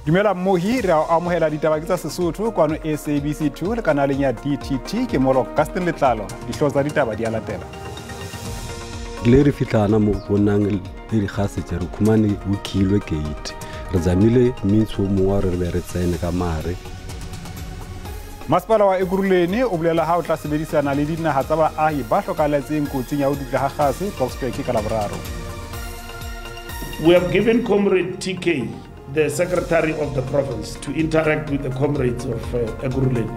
Dumela mohi re a amohela ditaba tsa Sesotho kwano SABC 2 le kanaleng ya DTT ke molo Gaston Letlalo dihloza ditaba di a latela. Le re fitlana mo bonang le di gasetse re khumane o khilwe gate re zamile mitsho mo re be re tsene ka mare. Masipala wa Ekurhuleni o bolela ha o tla sebedisana le dinaha tsa baahi ba hlokaletseng kotsing ya ho dutla ha gase Boksburg ka Laboraro. We have given Comrade TK, the Secretary of the Province, to interact with the comrades of Ekurhuleni.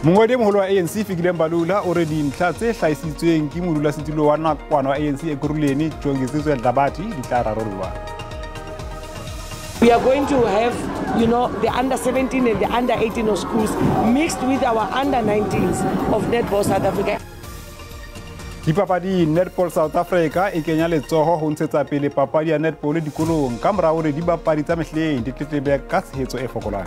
Mongodi moholo wa ANC Fikile Mbalula o re dintlha tse hlahisitsweng ke modulasetulo wa nakwana wa ANC Ekurhuleni Jongisizwe Dlabati di tla rarollwa. We are going to have, the under 17 and the under 18 of schools mixed with our under 19s of Netball South Africa. Dipapadi Netball South Africa e kenya letsoho ho ntshetsa pele papadi ya netball dikolong ka mora hore di bapadi tsa mehleng di tletlebe ka tshehetso e fokolang.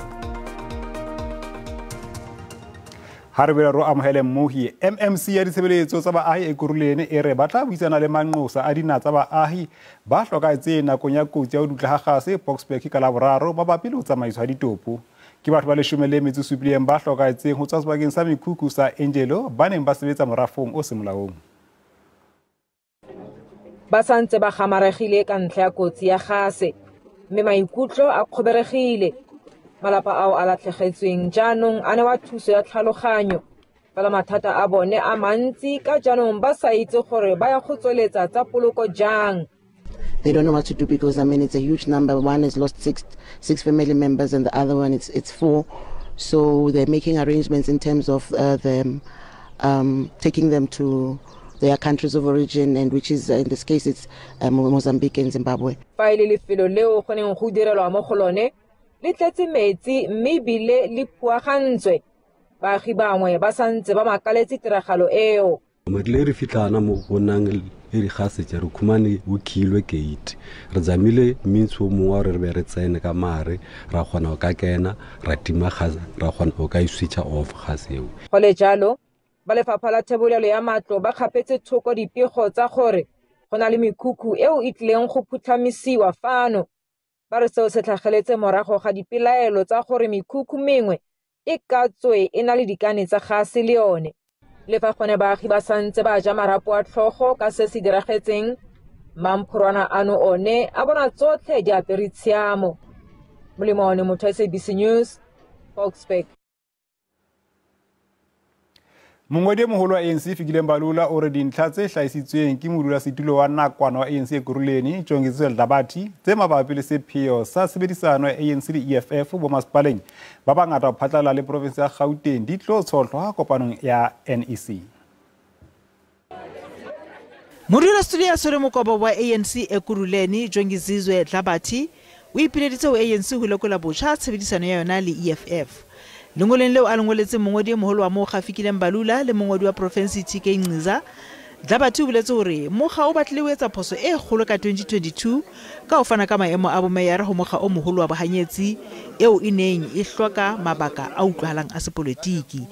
Harbe ro amohele mohi MMC ya ditshebeletso tsa baahi Ekurhuleni e re batla buisana le manqosa a dina tsa baahi ba hlokaetse nakong ya kotsi ya ho dutla ha gase Boksburg ka Laboraro ba bapile ho tsamaiswa ditopo ke batho ba 17 ba hlokaetseng ho tswa sebakeng sa mekhukhu sa Angelo ba neng ba sebetsa morafong o semolaong. Ba santse ba gamaregile ka ntlha ya kotsi ya gase mme maikutlo a khoberegile malapa ao a latlhegetsweng jaanong a ne wa thuso ya tlhaloganyo fela mathata a bone a mantsi ka jaanong ba sa itse gore ba ya go tsweletsa tsa poloko jang. They don't know what to do because it's a huge number. One has lost six family members and the other one it's 4. So they're making arrangements in terms of them taking them to their countries of origin, and which is in this case it's Mozambique and Zimbabwe. Fa ile lefelo leo go neng go direlwa mo go lone le tletse metsi mme bile le puagantswe baagi bangwe ba santse ba makaletse tiragalo eo. Le re fitlana mo bonang le di gasetse re khumane o khilwe gate re zamile mitsho mo re be re tsene ka mare ra gona go ka kena ra tima gaza ra gona go ka switch off gaseo. Go le jalo ba lefapha la thebolelo ya matlo ba khapetse thoko dipego tsa gore go na le mekhukhu eo e tleng go phuthamisiwa fano ba re seo se tlhageletse morago ga dipelaelo tsa gore mekhukhu mengwe e ka tswe e na le dikane tsa gase le yone le fa gone baagi ba santse ba ja marapo a tlhogo ka se se diragetseng mamphorwana ano one a bona tsotlhe di apere tshiamo molemo one motho SABC News Boksburg. Mongodi moholo wa ANC Fikile Mbalula o re dintlha tse hlahisitsweng ke modulasetulo wa nakwana wa ANC Ekurhuleni Jongisizwe Dlabati tse mabapi le sepheo sa sebedisano ya ANC le EFF bo masipaleng ba bangata ho phatlalla le province ya Gauteng di tlo tshohlwa kopanong ya NEC. Modulasetulo ya Soremokobo wa ANC Ekurhuleni Jongisizwe Dlabati o ipileditse ho ANC ho lekola botjha tshebedisano ya yona le EFF. Lengoleng leo a lengoletse mongodi moholo wa mo Fikile Mbalula le mongodi wa province TK Nqiza Dlabati o boletse hore mokga o batlile ho etsa phoso e kgolo ka 2022 ka ho fana ka maemo a bomeyara ho mokga o moholo wa bahanyetsi eo e neng e hloka mabaka a utlwahalang a sepolotiki.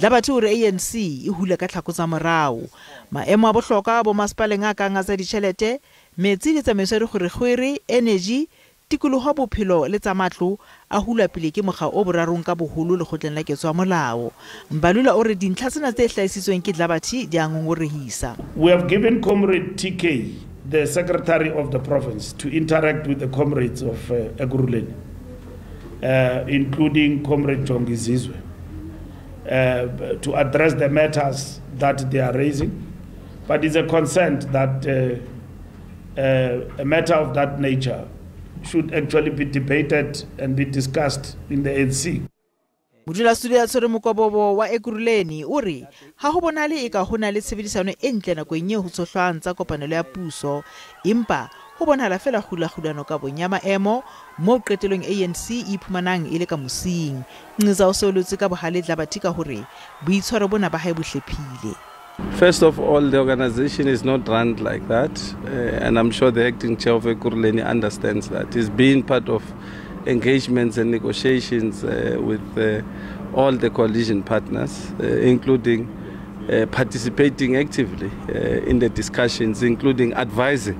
Dlabati hore ANC e hula ka tlhako tsa morao maemo a bohlokwa bo masipaleng a kang a tsa ditjhelete metsi le tsamaiso ya dikgwerekgwere energy tikoloho bophelo le tsa matlo a hula pele ke mokga o borarong ka boholo le khotleng la ketso ya molao. Mbalula o re dintlha tsena tse hlahisitsweng ke Dlabati di a ngongorehisa. We have given Comrade TK, the Secretary of the Province, to interact with the comrades of Ekurhuleni, including Comrade Jongisizwe, to address the matters that they are raising. But it's a consent that a matter of that nature should actually be debated and be discussed in the ANC. Modulasetulo ya Soremokobo wa Ekurhuleni o re ha ho bonale eka hona le tshebedisano e ntle nakong e ho tsohlwang tsa kopanelo ya puso empa ho bonahala fela hulahulano ka bonya maemo mo qetelong ANC e phumanang e le ka mosing. Nqiza o solotse ka bohale Dlabati ka hore boitshwaro bona ba hae bo hlephile. First of all, the organization is not run like that, and I'm sure the acting chair of Ekurhuleni understands that. He's been part of engagements and negotiations with all the coalition partners, including participating actively in the discussions, including advising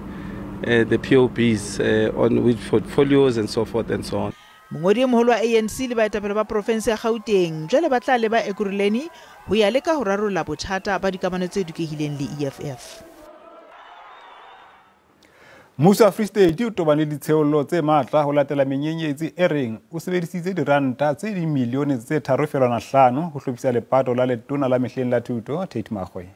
the POBs on with portfolios and so forth and so on. mongodi moholo wa ANC le baetapele ba province ya Gauteng jwale ba tla leba Ekurhuleni ho ya leka ho rarolla bothata ba dikamano tse dukehileng le EFF. Musa Free State o tobane le tsheollo tse matla ho latela menyenyetsi e reng o sebedisitse diranta tse di milione tse 3.5 ho hlophisa lepato la letona la mehleng la thuto Tate Magwe.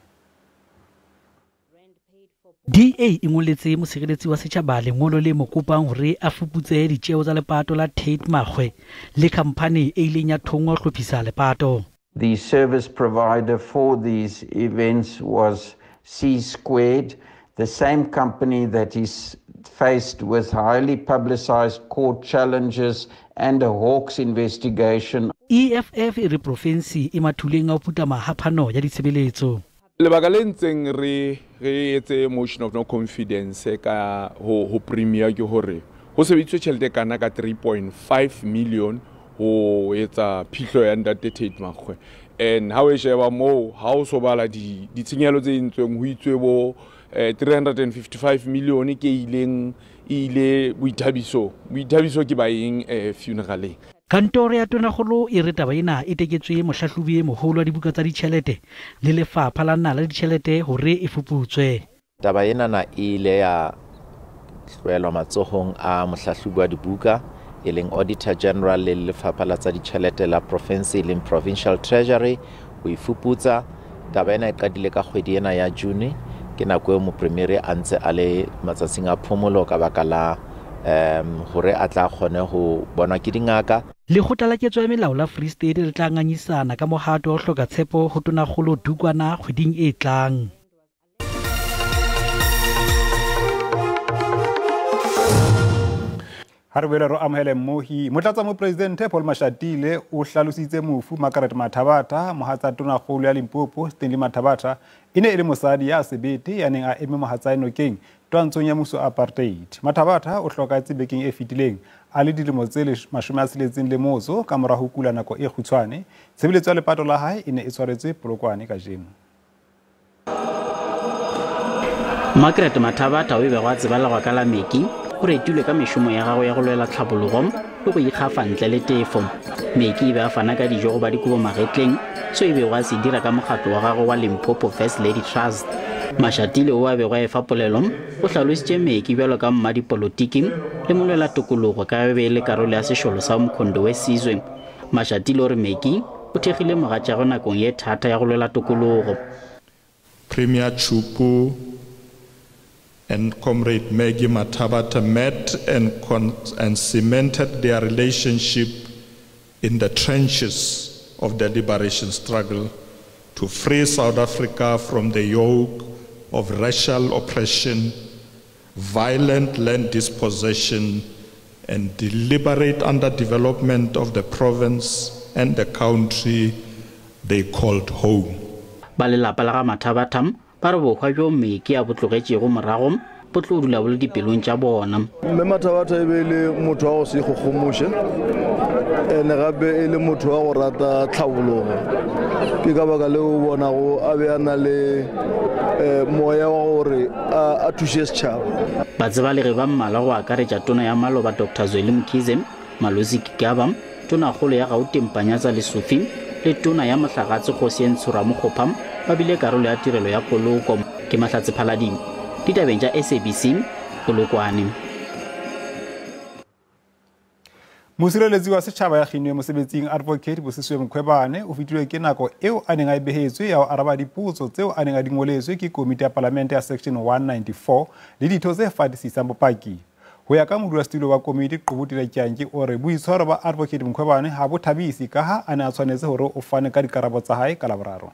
DA ingoletse mosegeletsi wa setjhaba lengolo le mokopang hore a fuputse ditjeo tsa lepato la Tate Magwe le khamphane e ileng ya thongwa ho hlophisa lepato. The service provider for these events was C-Squared, the same company that is faced with highly publicized court challenges and a Hawks investigation. EFF e re province e mathuleng a puta mahaphano ya ditshebeletso. Lebaka le ntseng re etse motion of no confidence ka ho premier ke hore ho sebeditswe tjhelete kana ka 3.5 million ho etsa phihlo ya ntate Tate Magwe, and ha we sheba mo ha o so bala ditshenyehelo tse entsweng ho itswe bo 355 million ke ile boithabiso ke ba eng funeral. Kantoro ya Tonakgolo e re taba ena e teketswe mohlahlobi moholo wa dibuka tsa ditjhelete le lefapha la nala le ditjhelete hore e fuputswe. Taba ena na ile ya hlwelwa matsohong a mohlahlobi wa dibuka e leng Auditor General le lefapha la tsa ditjhelete la province le Provincial Treasury ho ifuputsa. Taba ena e qadile ka kgwedi ena ya June ke nako e mo premier a ntse a le matsatsing a phomolo ka baka la hore a tla kgone ho bona ke dingaka. Lekgotla la ketso ya melao la Free State le tla nganyisana ka mohato o hloka tshepo ho Tonakgolo Dukwana kgweding e tlang. Harwelero amhele mohi motlatsa mo presidente Paul Mashatile o hlalositse mofu Margaret Mathabata mohatsa Tonakgolo ya Limpopo Stanley Mathabata ine e le mosadi ya sebete ya neng a eme mohatsa enokeng twantshong ya muso apartheid. Mathabata o hlokatse bekeng e fitileng a le dilemo tse 16 le motso ka mora ho kula nako e khutshwane. Tshebeletso ya lepato la hae ine e tshwaretswe Polokwane ka jeno. Margaret Mathabata o be go tsebala ka la meki o retile ka meshomo ya gagwe ya go lwela tlhabologo le go ikgafa ntle le tefo. Meki be a fana ka dijo go ba dikubo magetleng so e be go a se dira ka mogato wa gagwe wa Limpopo First Lady Trust. Mashatile o a be go a efa polelo o hlalositse Meki bjalo ka mmadipolotiki le molwela tokologo ka be le karolo ya sešolo sa mokhondo we sizwe. Mashatile o re Meki o thegile mogatša go nakong ye thata ya go lwela tokologo. Premier Chupu and Comrade Maggie Mathabata met and cemented their relationship in the trenches of the liberation struggle to free South Africa from the yoke of racial oppression, violent land dispossession, and deliberate underdevelopment of the province and the country they called home. Balelapa la ga Mathabata ba re bohwa jo Meki a botlogetšego morago bo tlo dula bo le dipelong tša bona. Mme Mathabata e be le motho wa go se ikgogomoše ene gape e le motho wa go rata tlhabologo ke ka baka leo o bonago a be a na le moya wa gore a thuše setšhaba. Batsebalegi ba mmala go akaretša tona ya maloba Dr. Zweli Mkhize, Malosi Kigaba, Tonakgolo ya Gauteng Panyaza Lesufi le tona ya Mohlagatse Kgosi Ntshura Mokgopha ba bile karolo ya tirelo ya poloko ke Mahlatse Phalading. Ditabeng tša SABC Polokwane. Mosireletsi wa setšhaba ya kginwe mosebetsing Advocate Bosiswe Mkhwebane o fitilwe ke nako eo a neng a behetswe ya ho araba dipotso tseo a neng a dingoletswe ke komiti ya palamente ya section 194 le ditho tse fatisisang bopaki. Ho ya ka modulasetulo wa komiti Qobotile Tjantji o re boitshwaro ba Advocate Mkhwebane ha bo thabisi ka ha a ne a tshwanetse hore o fane ka dikarabo tsa hae ka Laboraro.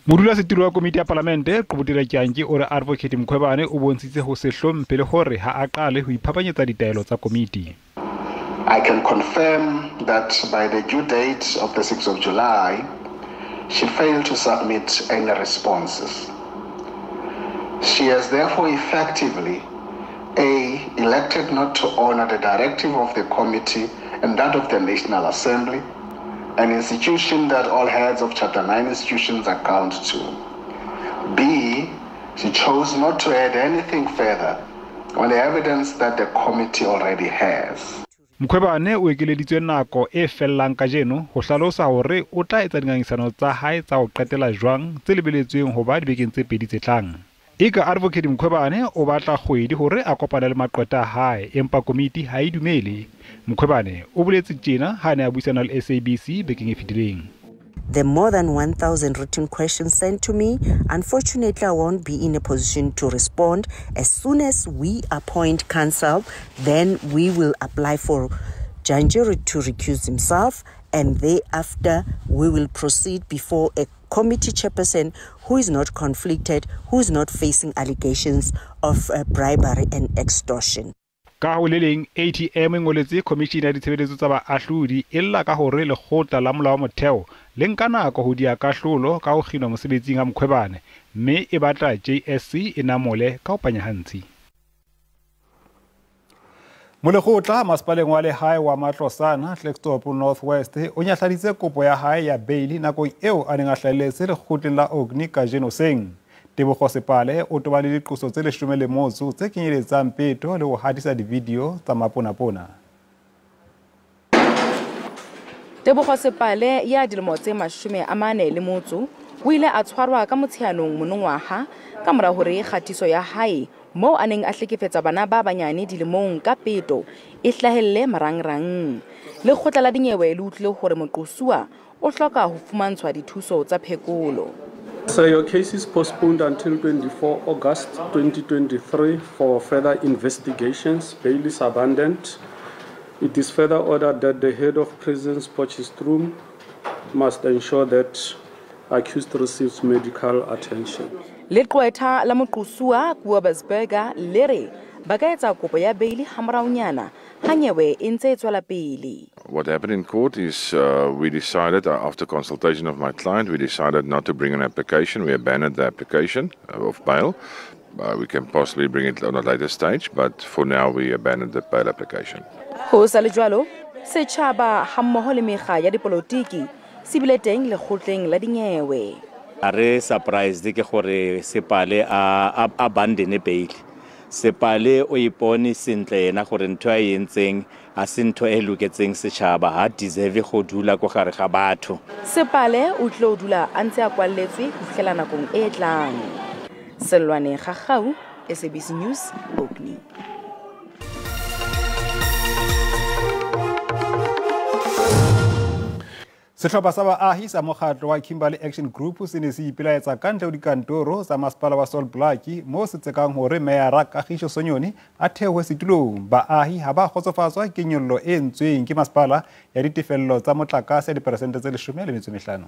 Modulasetulo wa komiti ya palamente Qobotile Tjantji o re Advocate Mkhwebane o bontshitse ho se hlomphe le hore ha a qale ho iphapanyetsa ditaelo tsa komiti. I can confirm that by the due date of the 6th of July, she failed to submit any responses. She has therefore effectively elected not to honor the directive of the committee and that of the National Assembly, an institution that all heads of Chapter 9 institutions account to. B, She chose not to add anything further on the evidence that the committee already has. Mkhwebane o ekeleditswe nako e fellang ka jeno ho hlalosa hore o tla etsa dingangisano tsa hae tsa ho qetela jwang tse lebeletsweng ho ba dibekeng tse pedi tse tlang. Eka advocate Mkhwebane o batla kgwedi hore a kopane le maqweta a hae empa komiti ha e dumele. Mkhwebane o boletse tjena ha ne a buisana le SABC bekeng e fetileng. There are more than 1,000 written questions sent to me. Unfortunately, I won't be in a position to respond. As soon as we appoint counsel, then we will apply for Janjiri to recuse himself, and thereafter we will proceed before a committee chairperson who is not conflicted, who is not facing allegations of bribery and extortion. Ka ho leleng ATM ngoletse commission ya ditshebeletso tsa baahlodi illa ka hore lekgotla la molao wa motheo le nka nako ho dia kahlolo ka ho kginwa mosebetsing ha Mkhwebane mme e batla JSC e namole ka ho panya hantsi. Molekgotla masepaleng wa lehae wa Matlosana Klerksdorp North West o nyahladitse kopo ya hae ya bail nakong eo a neng a hlahelletse lekgotleng la Ogni ka Genoseng. Tebogo Sepale o tobane le diqoso tse 11 tse kenyeletsang peto le ho hadisa di-video tsa maponapona. Tebogo Sepale ya dilemo tse 40 o ile a tshwarwa ka Motsheanong monongwaha ka mora hore kgatiso ya hae moo a neng a hlekefetsa bana ba banyane dilemong ka peto e hlahelle marangrang. Lekgotla la dinyewe le utlwile hore moqosuwa o hloka ho fumantshwa dithuso tsa phekolo. So your case is postponed until 24 August 2023 for further investigations. Bail is abandoned. It is further ordered that the head of prison's purchased room must ensure that accused receives medical attention. Leqwetha la moqosuwa Kuabasberger lere ba ka etsa kopo ya bail hamraonyana hanyewe e ntse e tswela pele. What happened in court is we decided, after consultation of my client, we decided not to bring an application. We abandoned the application of bail. We can possibly bring it on a later stage, but for now we abandoned the bail application. Ho sa le jwalo, setjhaba hammoho le mekga ya dipolotiki se bile teng lekgotleng la dinyewe. Are surprised ke gore Sepale a abandone bail. Sepale o ipone sentle ena gore ntho a yentseng a se ntho e loketseng setjhaba ha deserve go dula go gare ga batho. Sepale o tlo dula a ntse a kwalletswe go fihlela nakong e tlang. Selwane Gagau, SABC News, Ogni. Sehlopha sa baahi sa mokgatlo wa Kimberley Action Group se ne se ipelaetsa ka ntle ho dikantoro tsa masepala wa Sol Blaki moo se tsekang hore Meyara Kagiso Sonyoni a theohe setulong. Baahi ha ba kgotsofatswa ke nyollo e entsweng ke masepala ya ditefello tsa motlakase ya diperesente tse 15.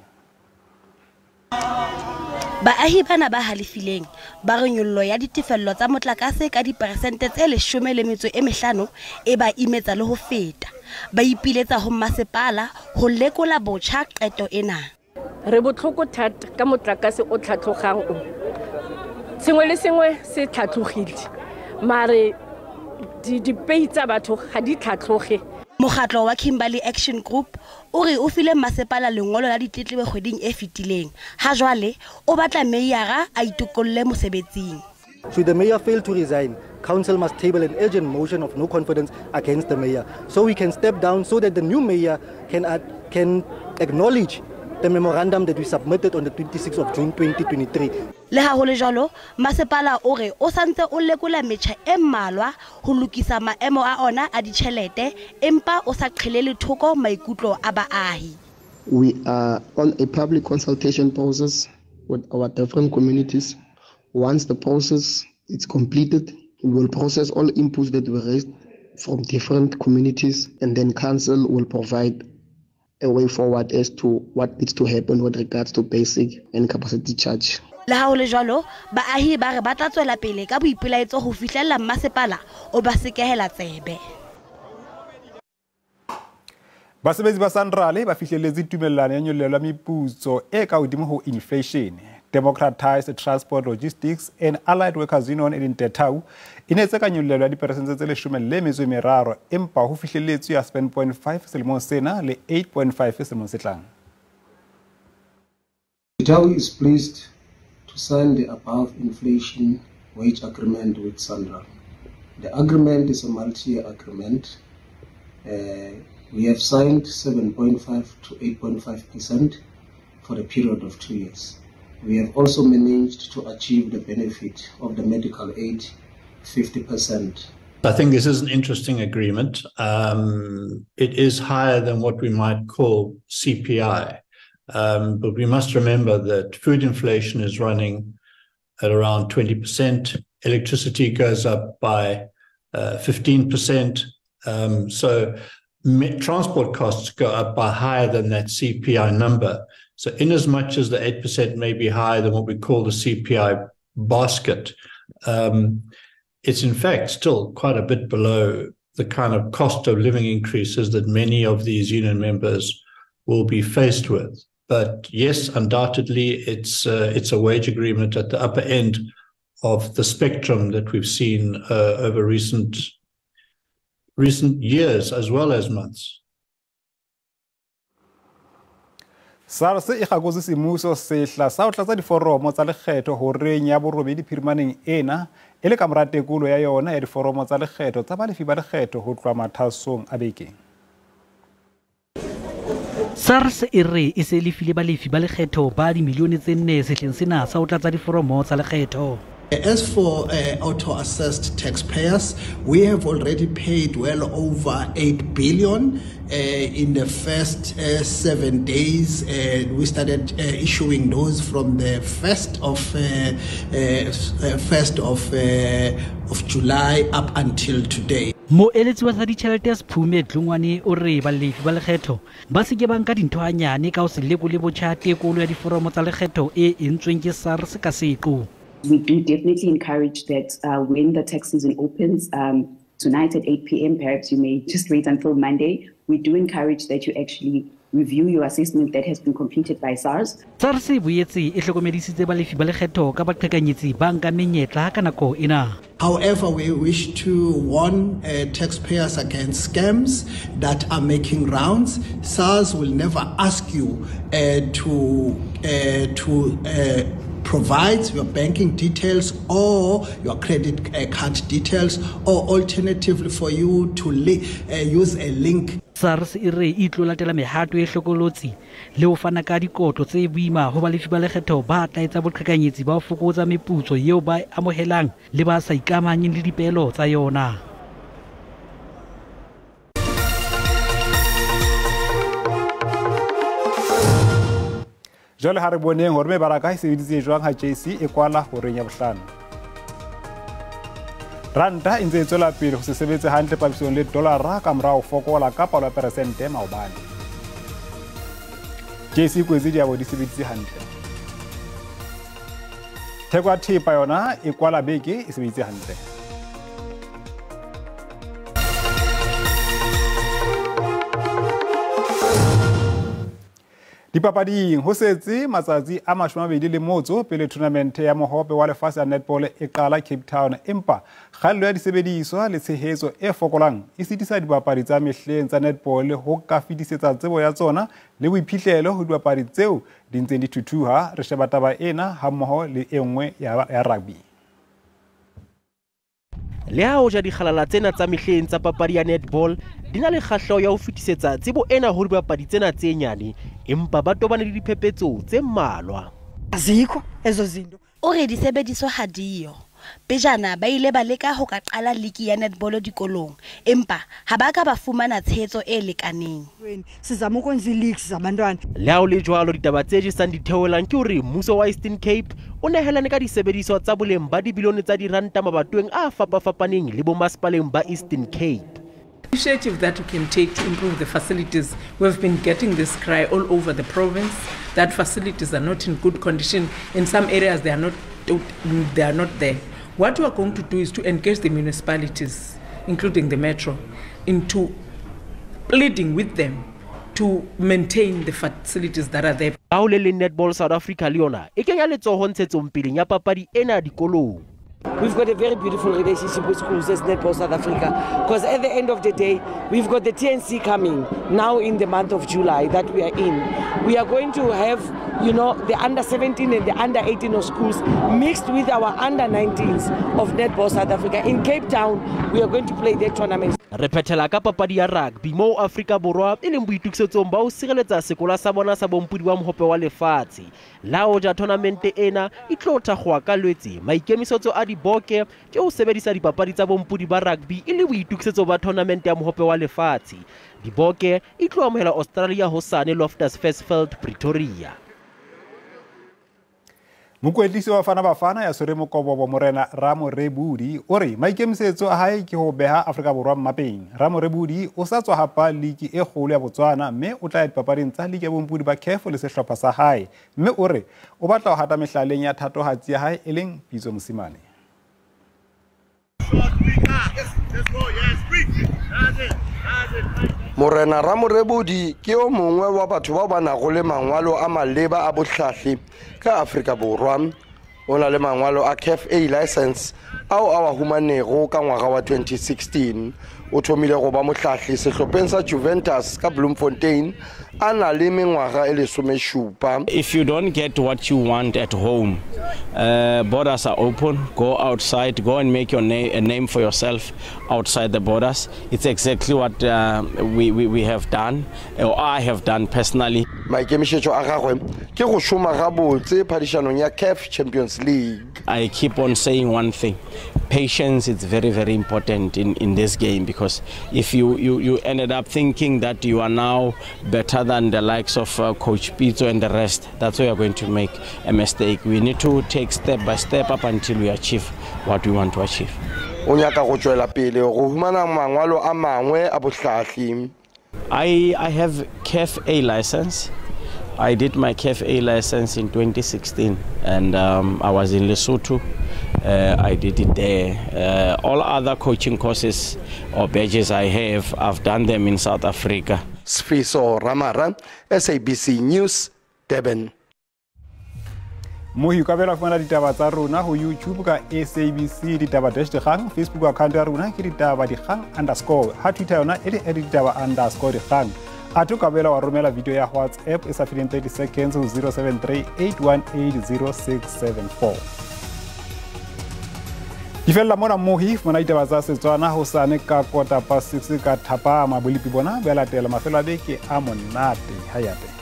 Baahi bana ba halefileng ba re nyollo ya ditefello tsa motlakase ka diperesente tse 15 e ba imetsa le ho feta. Ba ipiletsa ho masepala ho lekola botjha qeto ena. Re botlhoko thata ka motlakase o tlhatlhogang o. Sengwe le sengwe se tlhatlhogile. Mare di pay tsa batho ga di tlhatlhoge. Mokgatlo wa Kimberley Action Group o re o file masepala lengolo la ditletlebo kgweding e fetileng. Ha jwale o batla Meyara a itokolle mosebetsing. Should the mayor fail to resign, council must table an urgent motion of no confidence against the mayor, so we can step down so that the new mayor can acknowledge the memorandum that we submitted on the 26th of June 2023. Le ha ho le jalo, masepala o re o santse o lekola metjha e mmalwa ho lokisa maemo a ona a ditjhelete empa o sa qhelele thoko maikutlo a baahi. We are on a public consultation process with our different communities. Once the process is completed, we will process all inputs that were raised from different communities, and then council will provide a way forward as to what needs to happen with regards to basic and capacity charge. Le ha ho le jwalo, baahi ba re ba tla tswela pele ka boipelaetso ho fihlella masepala o ba sekehela tsebe. Basebetsi ba Sanrale ba fihlelletse tumellano ya nyollelo ya meputso e ka hodimo ho inflation. Democratized Transport Logistics and Allied Workers Union in Ditaba inetse ka nyollelo ya diperesente tse 13 empa ho fihlelletswe ya 7.5 selemong sena le 8.5 selemong se tlang. Ditaba is pleased to to sign the above inflation wage agreement with SANRAL. The agreement is a multi-year agreement. We have signed 7.5 to 8.5% for the period of 2 years. We have also managed to achieve the benefit of the medical aid 50%. I think this is an interesting agreement. It is higher than what we might call CPI, but we must remember that food inflation is running at around 20%. Electricity goes up by 15%. So transport costs go up by higher than that CPI number. So in as much as the 8% may be higher than what we call the CPI basket, it's in fact still quite a bit below the kind of cost of living increases that many of these union members will be faced with. But yes, undoubtedly, it's a wage agreement at the upper end of the spectrum that we've seen over recent years as well as months. SARS e gakotse semmuso sehla sa ho tlatsa diforomo tsa lekgetho ho reng ya borobedi phirimaneng ena e le ka mora tekolo ya yona ya diforomo tsa lekgetho tsa balefi ba lekgetho ho tloha mathasong a bekeng. SARS e re e se lefile balefi ba lekgetho ba dimilione tse 4 sehleng sena sa ho tlatsa diforomo tsa lekgetho. As for auto-assessed taxpayers, we have already paid well over 8 billion in the first 7 days. We started issuing those from the 1st of July up until today. Moeletsi wa tsa ditjhelete Sphume Dlungwane o re balefi ba lekgetho ba se ke ba nka dintho hanyane ka ho se lekole botjha tekolo ya diforomo tsa lekgetho e entsweng ke SARS ka seqo. We do definitely encourage that when the tax season opens tonight at 8 p.m, perhaps you may just wait until Monday. We do encourage that you actually review your assessment that has been completed by SARS. SARS e boetse e hlokomedisitse balefi ba lekgetho ka baqhekanyetsi ba nka menyetla ka nako ena. However, we wish to warn taxpayers against scams that are making rounds. SARS will never ask you to provide your banking details or your credit card details, or alternatively for you to use a link. SARS e re e tlo latela mehato e hlokolotsi le ho fana ka dikotlo tse boima ho balefi ba lekgetho ba tla etsa boqhekanyetsi ba ho fokotsa meputso eo ba amohelang le ba sa ikamahanyeng le dipehelo tsa yona. Jole ha re boneng hore me baraka e sebeditse jwang ha JC e kwala ho reng ya bohlano. Ranta e ntse e tswela pele ho se sebetse hantle papisong le dolara ka morao fokola ka palo ya peresente maobane. JC kwezi di abo di sebeditse hantle. Theko ya thepa yona e kwala beke e sebeditse hantle. Dipapading ho setse matsatsi a 21 pele tournament ya mohope wa lefatshe ya netball e qala Cape Town, empa kgallo ya disebediswa le tshehetso e fokolang e sitisa dibapadi tsa mehleng tsa netball ho ka fetisetsa tsebo ya tsona le boiphihlelo ho dibapadi tseo di ntseng di thuthuha. Re sheba taba ena ha mmoho le enngwe ya rugby. Le ha o ja dikgalala tsena tsa mehleng tsa papadi ya netball di na le kgahleho ya ho fetisetsa tsebo ena ho dibapadi tsena tse nyane, empa ba tobane le diphephetso tse mmalwa. Azikho ezo zinto o re disebediswa ha diyo. Pejana ba ile ba leka ho ka qala ligi ya netball dikolong, empa ha ba ka ba fumana tshehetso e lekaneng. Sizama ukwenza leagues zabantwana. Le ha o le jwalo ditaba tse jesang ditheolang ke hore mmuso wa Eastern Cape o nehelane ka disebediswa tsa boleng ba dibilione tsa diranta mabatoweng a fapafapaneng le bomasepaleng ba Eastern Cape. Initiative that we can take to improve the facilities. We've been getting this cry all over the province that facilities are not in good condition. In some areas they are not there. What we are going to do is to engage the municipalities, including the metro, into pleading with them to maintain the facilities that are there. Netball South Africa Leona e kenya letsoho ntshetsong pele ya papadi ena dikolong. we've got a very beautiful relationship with schools as Netball South Africa, because at the end of the day, we've got the TNC coming now in the month of July that we are in. We are going to have, you know, the under 17 and the under 18 of schools mixed with our under 19s of Netball South Africa. In Cape Town, we are going to play that tournament. Re phethela ka papadi ya rugby mo Afrika Borwa e leng boitukisetsong ba o sireletsa sekola sa bona sa bompudi wa mohope wa lefatshe. La hoja tournament ena e tlo thakgwa ka lwetse maikemisetso a diboke ke o sebedisa dipapadi tsa bompudi ba rugby e le boitukisetso ba tournament ya mohope wa lefatshe. Diboke e tlo amohela Australia hosane Loftus Versfeld Pretoria. Mokwetlisi wa Bafana ya Sore Mokobobo Morena Ramo Rebudi ore maikemisetso a hae ke ho beha Afrika Borwa mmapeng. Ramo Rebudi o sa tswa hapa ligi e kgolo ya Botswana mme o tla ya dipapading tsa ligi ya bompudi ba CAF le sehlopha sa hae. Mme ore o batla ho hata mehlaleng ya thatohatsi ya hae e leng Pitso Mosimane. Morena Ramo Rebudi ke o mongwe wa batho ba ba nago le mangwalo a maleba a bohlahli ka Afrika Borwa. O na le mangwalo a CAF A license ao a wa humanego ka ngwaga wa 2016. O thomile go ba mohlahli sehlopheng sa Juventus ka Bloemfontein a na le mengwaga e le 17. If you don't get what you want at home, borders are open. Go outside, go and make a name for yourself outside the borders. It's exactly what we have done, or I have done personally. Maikemisetso a gagwe ke go shoma ga botse phadišanong ya CAF Champions League. I keep on saying one thing. Patience is very, very important in this game, because if you ended up thinking that you are now better than the likes of Coach Pitso and the rest, that's where you're going to make a mistake. We need to take step by step up until we achieve what we want to achieve. O nyaka go tswela pele go humana mangwalo a mangwe a bohlahli. I have CAF A license. I did my CAF A license in 2016, and I was in Lesotho. I did it there. All other coaching courses or badges I've done them in South Africa. Sfiso Ramara, SABC News, Durban. Mohi ka bela fumana ditaba tsa rona ho YouTube ka SABC ditaba-dikgang, Facebook account ya rona ke ditaba_, ha Twitter yona e le @ditaba_dikgang. A tu ka bela wa romela video ya WhatsApp e sa feteng 30 seconds ho 073 818 0674. Ifella mona mohi fumana ditaba tsa Setswana hosane ka 6:15 ka Thapama Bolipi bona ba latela mafelo a beke a monate hayate.